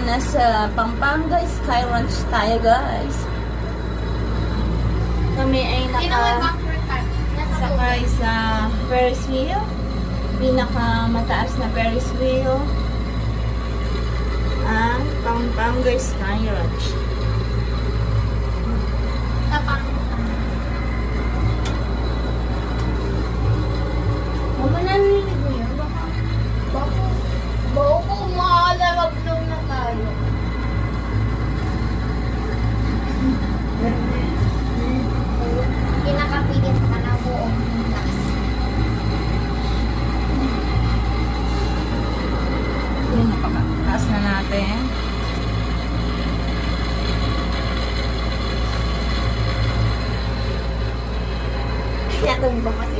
nasa Pampanga Sky Ranch tayo, guys. Kami ay sakay sa Ferris wheel. Pinakamataas na Ferris wheel. Ang Pampanga Sky Ranch. Mama, narinig mo yun? Baka ko makakalawag-law na tayo. Pinakapigit ka na buong class. Yun, napakataas na natin. Natumbang kasi